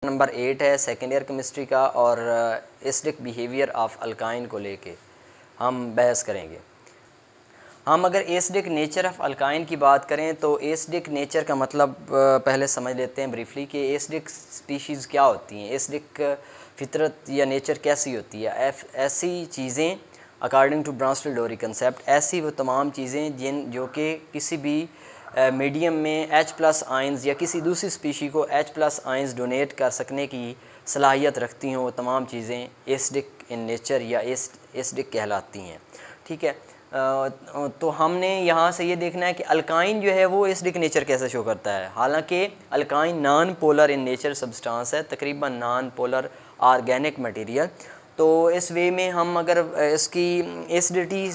Number 8 है second year chemistry का, और एसिडिक बिहेवियर ऑफ अल्काइन को लेके हम बहस करेंगे। हम अगर एसिडिक नेचर ऑफ अल्काइन की बात करें तो एसिडिक नेचर का मतलब पहले समझ लेते हैं ब्रीफली कि एसिडिक स्पीशीज़ क्या होती हैं, एसिडिक फितरत या नेचर कैसी होती है। ऐसी चीज़ें अकॉर्डिंग टू ब्रांस्टल-डोरी कंसेप्ट, ऐसी वो तमाम चीज़ें जो कि किसी भी मीडियम में H+ आयंस या किसी दूसरी स्पीशी को H+ आयंस डोनेट कर सकने की सलाहियत रखती हैं, वो तमाम चीज़ें एसिडिक इन नेचर या एसिडिक कहलाती हैं। ठीक है, तो हमने यहाँ से ये देखना है कि अल्काइन जो है वो एसिडिक नेचर कैसे शो करता है। हालांकि alkyne non polar in nature substance है, तकरीबन नॉन पोलर ऑर्गेनिक मटेरियल। तो इस वे में हम अगर इसकी एसिडिटी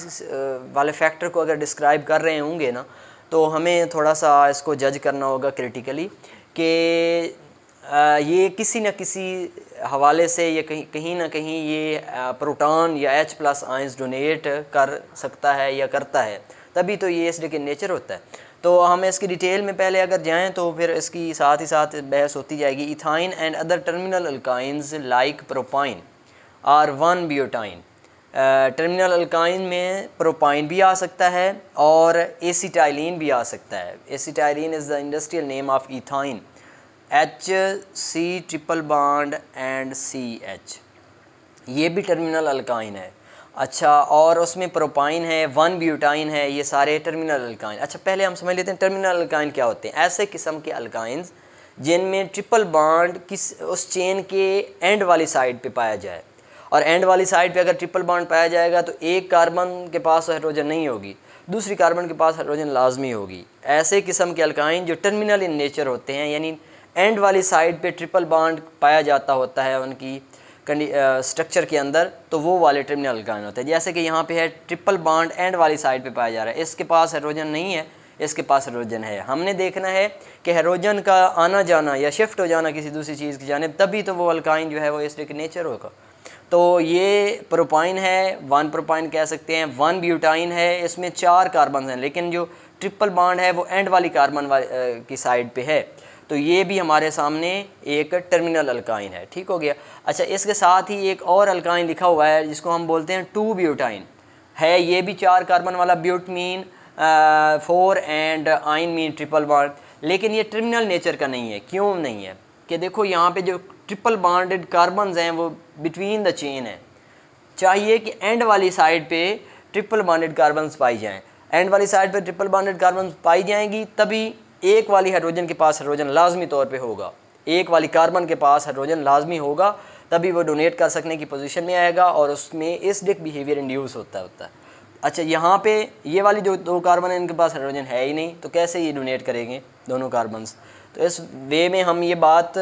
वाले फैक्टर को अगर डिस्क्राइब कर रहे होंगे ना, तो हमें थोड़ा सा इसको जज करना होगा क्रिटिकली कि ये किसी न किसी हवाले से या कहीं ना कहीं ये प्रोटॉन या H+ आयंस डोनेट कर सकता है या करता है, तभी तो ये एसिडिक इन नेचर होता है। तो हम इसकी डिटेल में पहले अगर जाएं तो फिर इसकी साथ ही साथ बहस होती जाएगी। Ethyne and other terminal alkynes like propyne और 1-ब्यूटाइन। टर्मिनल अल्काइन में प्रोपाइन भी आ सकता है और एसिटाइलिन भी आ सकता है। Acetylene is the industrial name of ethyne, HC triple bond and CH, ये भी टर्मिनल अल्काइन है। अच्छा, और उसमें प्रोपाइन है, 1-ब्यूटाइन है, ये सारे टर्मिनल अल्काइन। अच्छा, पहले हम समझ लेते हैं टर्मिनल अल्काइन क्या होते हैं। ऐसे किस्म के अल्काइंस जिनमें ट्रिपल बॉन्ड उस चेन के एंड वाली साइड पे पाया जाए, और एंड वाली साइड पे अगर ट्रिपल बॉन्ड पाया जाएगा तो एक कार्बन के पास हाइड्रोजन नहीं होगी, दूसरी कार्बन के पास हाइड्रोजन लाजमी होगी। ऐसे किस्म के अल्काइन जो टर्मिनल इन नेचर होते हैं, यानी एंड वाली साइड पे ट्रिपल बॉन्ड पाया जाता होता है उनकी स्ट्रक्चर के अंदर, तो वो वाले टर्मिनल अल्काइन होते हैं। जैसे कि यहाँ पे है ट्रिपल बॉन्ड एंड वाली साइड पे पाया जा रहा है, इसके पास हाइड्रोजन नहीं है, इसके पास हाइड्रोजन है। हमने देखना है कि हाइड्रोजन का आना जाना या शिफ्ट हो जाना किसी दूसरी चीज़ की जानिब, तभी तो वो अल्काइन जो है वो एसिडिक नेचर होगा। तो ये प्रोपाइन है, 1 प्रोपाइन कह सकते हैं, 1-ब्यूटाइन है, इसमें 4 कार्बन हैं, लेकिन जो ट्रिपल बॉन्ड है वो एंड वाली कार्बन की साइड पे है, तो ये भी हमारे सामने एक टर्मिनल अल्काइन है। ठीक हो गया। अच्छा, इसके साथ ही एक और अल्काइन लिखा हुआ है जिसको हम बोलते हैं 2-ब्यूटाइन है, ये भी 4 कार्बन वाला, ब्यूट मीन 4 एंड आइन मीन ट्रिपल बॉन्ड, लेकिन ये टर्मिनल नेचर का नहीं है। क्यों नहीं है? कि देखो यहाँ पे जो ट्रिपल बॉन्डेड कार्बन्स हैं वो बिटवीन द चेन है, चाहिए कि एंड वाली साइड पे ट्रिपल बॉन्डेड कार्बन्स पाई जाएं। एंड वाली साइड पे ट्रिपल बॉन्डेड कार्बन्स पाई जाएंगी तभी एक वाली हाइड्रोजन के पास हाइड्रोजन लाजमी तौर पे होगा, एक वाली कार्बन के पास हाइड्रोजन लाजमी होगा, तभी वो डोनेट कर सकने की पोजीशन में आएगा और उसमें एसिडिक बिहेवियर इंड्यूस होता है। अच्छा, यहाँ पे ये वाली जो 2 कार्बन है इनके पास हाइड्रोजन है ही नहीं, तो कैसे ये डोनेट करेंगे दोनों कार्बन्स? तो इस वे में हम ये बात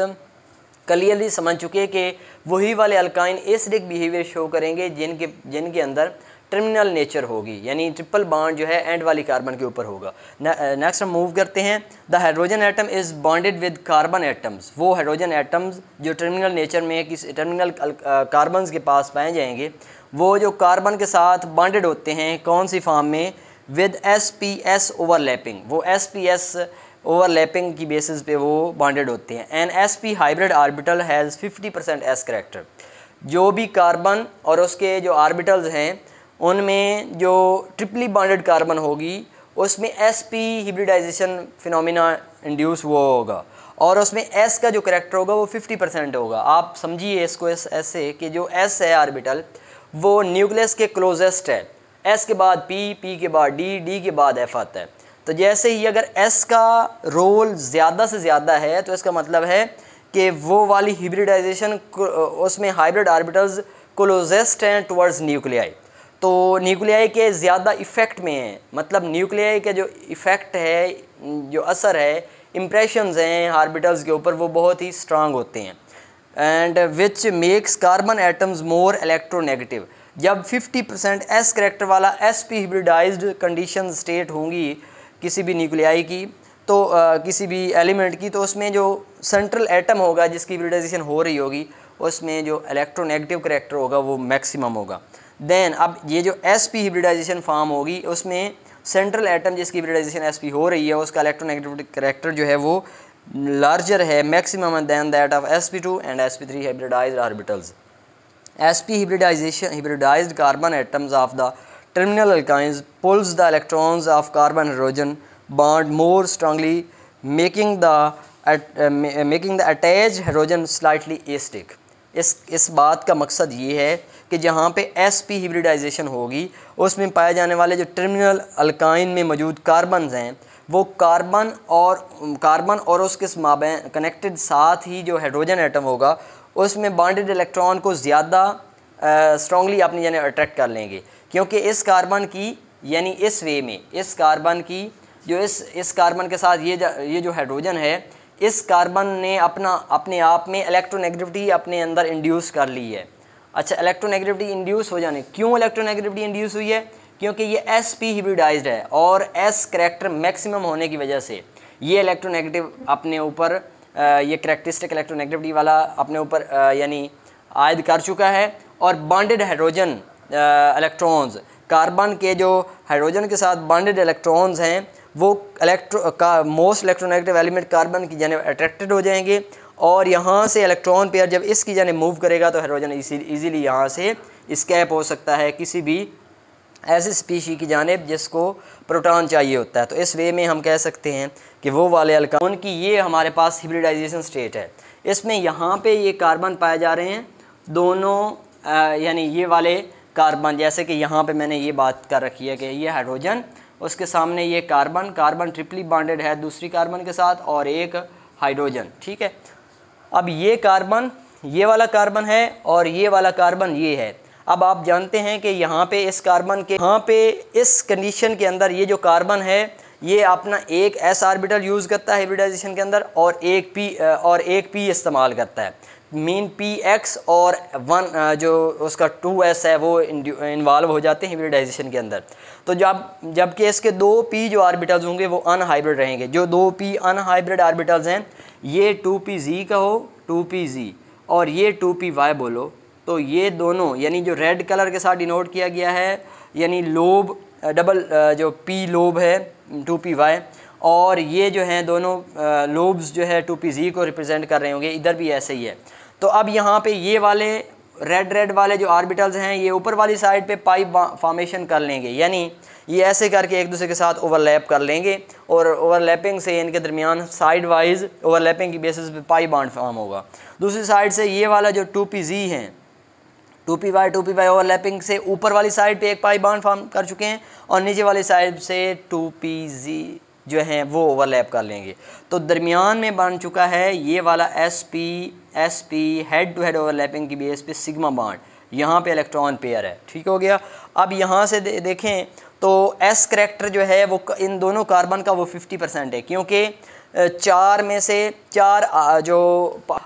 क्लियरली समझ चुके कि वही वाले अल्काइन एसिडिक बिहेवियर शो करेंगे जिनके अंदर टर्मिनल नेचर होगी, यानी ट्रिपल बॉन्ड जो है एंड वाली कार्बन के ऊपर होगा। नेक्स्ट हम मूव करते हैं। The hydrogen atom is bonded with carbon atoms. वो हाइड्रोजन एटम्स जो टर्मिनल नेचर में किसी टर्मिनल कार्बन्स के पास पाए जाएंगे, वो जो कार्बन के साथ बॉन्डेड होते हैं कौन सी फॉर्म में? With sps overlapping. वो sps ओवरलैपिंग की बेसिस पे वो बॉन्डेड होते हैं। An sp hybrid orbital has 50% s character. जो भी कार्बन और उसके जो ऑर्बिटल्स हैं उनमें जो ट्रिपली बॉन्डेड कार्बन होगी उसमें sp हिब्रिडाइजेशन फिनोमिना इंड्यूस हुआ होगा और उसमें s का जो करेक्टर होगा वो 50% होगा। आप समझिए इसको ऐसे कि जो s है ऑर्बिटल वो न्यूक्लियस के क्लोजेस्ट है, s के बाद p के बाद d के बाद f आता है। तो जैसे ही अगर s का रोल ज़्यादा से ज़्यादा है तो इसका मतलब है कि वो वाली हिब्रिडाइजेशन उसमें हाइब्रिड ऑर्बिटल्स क्लोजेस्ट हैं टुवर्ड्स न्यूक्लियाई, तो न्यूक्लियाई के ज़्यादा इफ़ेक्ट में है। मतलब न्यूक्लियाई का जो इफ़ेक्ट है, जो असर है, इम्प्रेशंस हैं ऑर्बिटल्स के ऊपर, वो बहुत ही स्ट्रांग होते हैं। And which makes carbon atoms more electronegative. जब 50% s करेक्टर वाला sp हिब्रिडाइज्ड कंडीशन स्टेट होंगी किसी भी न्यूक्लियाई की, तो किसी भी एलिमेंट की, तो उसमें जो सेंट्रल एटम होगा जिसकी हिब्रिडाइजेशन हो रही होगी उसमें जो इलेक्ट्रोनेगेटिव करेक्टर होगा वो मैक्सिमम होगा। देन अब ये जो sp हिब्रिडाइजेशन फॉर्म होगी उसमें सेंट्रल एटम जिसकी हिब्रिडाइजेशन sp हो रही है उसका इलेक्ट्रोनेगेटिव करेक्टर जो है वो लार्जर है maximum than that of sp2 and sp3 hybridised orbitals. sp hybridized carbon atoms of the terminal alkynes pulls the electrons of carbon hydrogen bond more strongly, making the attached hydrogen slightly acidic। इस बात का मकसद ये है कि जहाँ पे sp hybridisation होगी उसमें पाए जाने वाले जो टर्मिनल अल्काइन में मौजूद कार्बन हैं वो कार्बन और उसके माबैन कनेक्टेड साथ ही जो हाइड्रोजन एटम होगा उसमें बॉन्डेड इलेक्ट्रॉन को ज़्यादा स्ट्रॉन्गली अपनी यानी अट्रैक्ट कर लेंगे, क्योंकि इस कार्बन की यानी इस वे में इस कार्बन की जो इस कार्बन के साथ ये जो हाइड्रोजन है इस कार्बन ने अपने आप में इलेक्ट्रोनेगेटिविटी अपने अंदर इंड्यूस कर ली है। अच्छा, इलेक्ट्रोनेगेटिविटी इंड्यूस हो जाने, क्यों इलेक्ट्रोनेगेटिविटी इंड्यूस हुई है? क्योंकि ये sp हिब्रिडाइज्ड है और s करैक्टर मैक्सिमम होने की वजह से ये इलेक्ट्रोनेगेटिव अपने ऊपर ये करैक्टरिस्टिक इलेक्ट्रोनेगेटिविटी वाला अपने ऊपर यानी आयद कर चुका है। और बॉन्डेड हाइड्रोजन इलेक्ट्रॉन्स, कार्बन के जो हाइड्रोजन के साथ बॉन्डेड इलेक्ट्रॉन्स हैं वो मोस्ट इलेक्ट्रोनेगेटिव एलिमेंट कार्बन की जानिब अट्रैक्टेड हो जाएंगे और यहाँ से इलेक्ट्रॉन पेयर जब इसकी जानिब मूव करेगा तो हाइड्रोजन इजीली यहाँ से स्कैप हो सकता है किसी भी ऐसी स्पीशी की जानिब जिसको प्रोटॉन चाहिए होता है। तो इस वे में हम कह सकते हैं कि वो वाले अल्कान की ये हमारे पास हिब्रिडाइजेशन स्टेट है। इसमें यहाँ पे ये कार्बन पाए जा रहे हैं दोनों यानी ये वाले कार्बन, जैसे कि यहाँ पे मैंने ये बात कर रखी है कि ये हाइड्रोजन, उसके सामने ये कार्बन ट्रिपली बॉन्डेड है दूसरी कार्बन के साथ और एक हाइड्रोजन, ठीक है। अब ये कार्बन ये वाला कार्बन है और ये वाला कार्बन ये है। अब आप जानते हैं कि यहाँ पे इस कार्बन के यहाँ पे इस कंडीशन के अंदर ये जो कार्बन है ये अपना एक s ऑर्बिटल यूज़ करता है हिब्रिडाइजेशन के अंदर और एक p इस्तेमाल करता है। मीन px और 1 जो उसका 2s है वो इन्वॉल्व हो जाते हैं हिब्रिडाइजेशन के अंदर। तो जबकि इसके 2p जो ऑर्बिटल्स होंगे वो अनहाइब्रिड रहेंगे। जो 2p अनहाइब्रिड ऑर्बिटल्स हैं ये 2pz कहो 2pz और ये 2py बोलो, तो ये दोनों यानी जो रेड कलर के साथ डिनोट किया गया है यानी लोब डबल जो p लोब है 2py और ये जो हैं दोनों लोब्स जो है 2pz को रिप्रेजेंट कर रहे होंगे, इधर भी ऐसे ही है। तो अब यहाँ पे ये वाले रेड वाले जो ऑर्बिटल्स हैं ये ऊपर वाली साइड पे पाई फॉर्मेशन कर लेंगे, यानी ये ऐसे करके एक दूसरे के साथ ओवरलैप कर लेंगे और ओवरलैपिंग से इनके दरमियान साइड वाइज ओवरलैपिंग की बेसिस पे पाई बॉन्ड फॉर्म होगा। दूसरी साइड से ये वाला जो 2pz हैं 2py ओवरलैपिंग से ऊपर वाली साइड पे एक पाई बॉन्ड फॉर्म कर चुके हैं और नीचे वाली साइड से 2pz जो हैं वो ओवरलैप कर लेंगे। तो दरमियान में बन चुका है ये वाला sp head to head overlapping की बेस पे सिग्मा बॉन्ड, यहाँ पे इलेक्ट्रॉन पेयर है, ठीक हो गया। अब यहाँ से देखें तो s करैक्टर जो है वो इन दोनों कार्बन का वो 50% है, क्योंकि 4 में से 4 जो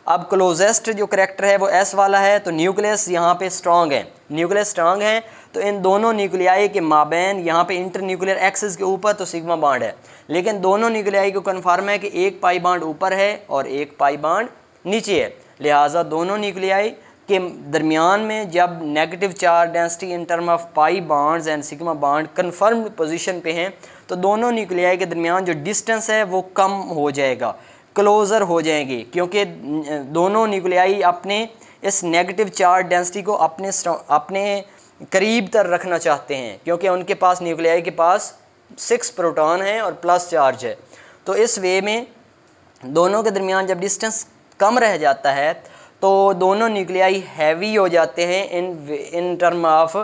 अब क्लोजेस्ट जो करैक्टर है वो s वाला है। तो न्यूक्लियस यहाँ पे स्ट्रॉन्ग है, न्यूक्लियस स्ट्रॉन्ग है तो इन दोनों न्यूक्लियाई के माबैन यहाँ पे इंटरन्यूक्लियर एक्सिस के ऊपर तो सिग्मा बॉन्ड है, लेकिन दोनों न्यूक्लियाई को कन्फर्म है कि एक पाई बॉन्ड ऊपर है और एक पाई बॉन्ड नीचे है। लिहाजा दोनों न्यूक्लियाई के दरमियान में जब negative charge density in term of pi bonds and sigma bond confirmed position पे हैं तो दोनों न्यूक्लियाई के दरमियान जो डिस्टेंस है वो कम हो जाएगा, क्लोज़र हो जाएंगे, क्योंकि दोनों न्यूक्लियाई अपने इस नेगेटिव चार्ज डेंसिटी को अपने करीब तर रखना चाहते हैं, क्योंकि उनके पास न्यूक्लियाई के पास 6 प्रोटॉन हैं और प्लस चार्ज है। तो इस वे में दोनों के दरमियान जब डिस्टेंस कम रह जाता है तो दोनों न्यूक्लियाई हैवी हो जाते हैं in term of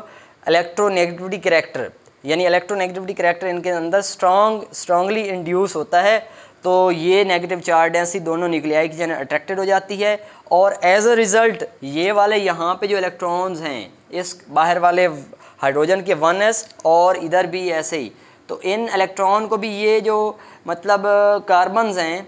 electronegativity character, यानी इलेक्ट्रोनेगेटिविटी करैक्टर इनके अंदर स्ट्रांगली इंड्यूस होता है। तो ये नेगेटिव चार्ज डेंसिटी दोनों न्यूक्लियाई की जगह अट्रैक्टेड हो जाती है और एज अ रिज़ल्ट ये वाले यहाँ पे जो इलेक्ट्रॉन्स हैं इस बाहर वाले हाइड्रोजन के 1s और इधर भी ऐसे ही, तो इन इलेक्ट्रॉन को भी ये जो मतलब कार्बन्स हैं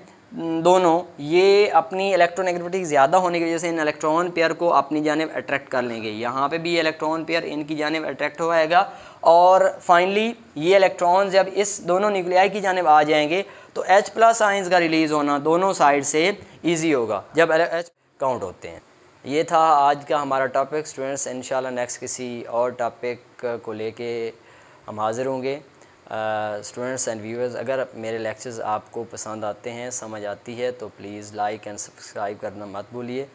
दोनों ये अपनी इलेक्ट्रोनेगेटिविटी ज़्यादा होने की वजह से इन इलेक्ट्रॉन पेयर को अपनी जानिब अट्रैक्ट कर लेंगे। यहाँ पे भी इलेक्ट्रॉन पेयर इनकी जानिब अट्रैक्ट होएगा और फाइनली ये इलेक्ट्रॉन जब इस दोनों न्यूक्लियाई की जानिब आ जाएंगे तो H+ आयंस का रिलीज़ होना दोनों साइड से ईजी होगा जब H काउंट होते हैं। ये था आज का हमारा टॉपिक स्टूडेंट्स। इंशाल्लाह नेक्स्ट किसी और टॉपिक को लेके हम हाज़िर होंगे। स्टूडेंट्स एंड व्यूअर्स, अगर मेरे लेक्चर्स आपको पसंद आते हैं, समझ आती है, तो प्लीज़ लाइक एंड सब्सक्राइब करना मत भूलिए।